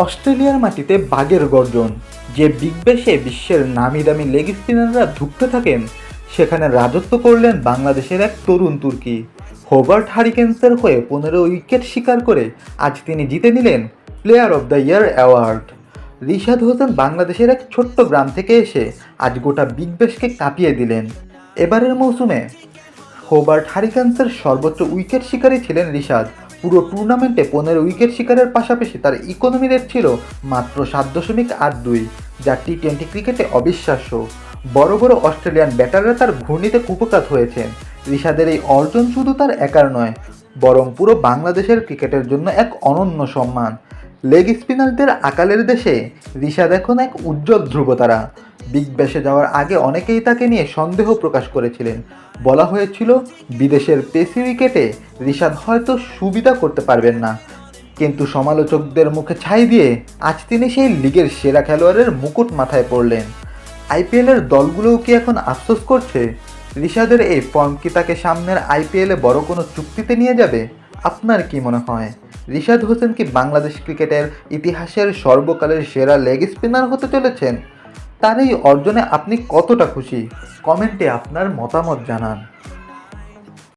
অস্ট্রেলিয়ার মাটিতে বাঘের গর্জন। যে বিগ ব্যাশে বিশ্বের নামি দামি লেগ স্পিনাররা ধুঁকতে থাকেন, সেখানে রাজত্ব করলেন বাংলাদেশের এক তরুণ তুর্কি। হোবার্ট হারিকেন্সের হয়ে 15 উইকেট শিকার করে আজ তিনি জিতে নিলেন player of the year award. Rishad Hossain বাংলাদেশের এক ছোট্ট গ্রাম থেকে এসে আজ গোটা বিগ ব্যাশকে কাঁপিয়ে দিলেন। এবারের মৌসুমে হোবার্ট হারিকেন্সের সর্বোচ্চ উইকেট শিকারী ছিলেন রিশাদ। পুরো টুর্নামেন্টে 15 উইকেট শিকারের পাশাপাশি তার ইকোনমি রেট ছিল মাত্র 7.82, যা টি-20 ক্রিকেটে অবিশ্বাস্য। বড় বড় অস্ট্রেলিয়ান ব্যাটাররা তার ঘূর্ণিতে কুপকাত হয়েছেন। রিশাদের এই অর্জন শুধু তার একার নয়, বরং পুরো বাংলাদেশের ক্রিকেটের জন্য এক অনন্য সম্মান। লেগ স্পিনারদের আকালের দেশে রিশাদ এখন এক উজ্জ্বল ধ্রুবতারা। বিগ ব্যাশে যাওয়ার আগে অনেকেই তাকে নিয়ে সন্দেহ প্রকাশ করেছিলেন। বলা হয়েছিল বিদেশের পেসি উইকেটে রিশাদ হয়তো সুবিধা করতে পারবেন না, কিন্তু সমালোচকদের মুখে ছাই দিয়ে আজ তিনি সেই লিগের সেরা খেলোয়াড়ের মুকুট মাথায় পড়লেন। আইপিএলের দলগুলোও কি এখন আফসোস করছে? রিশাদের এই ফর্ম কি তাকে সামনের আইপিএলে বড় কোনো চুক্তিতে নিয়ে যাবে? আপনার কি মনে হয়, রিশাদ হোসেন কি বাংলাদেশ ক্রিকেটের ইতিহাসের সর্বকালের সেরা লেগ স্পিনার হতে চলেছেন? তার এই অর্জনে আপনি কতটা খুশি? কমেন্টে আপনার মতামত জানান।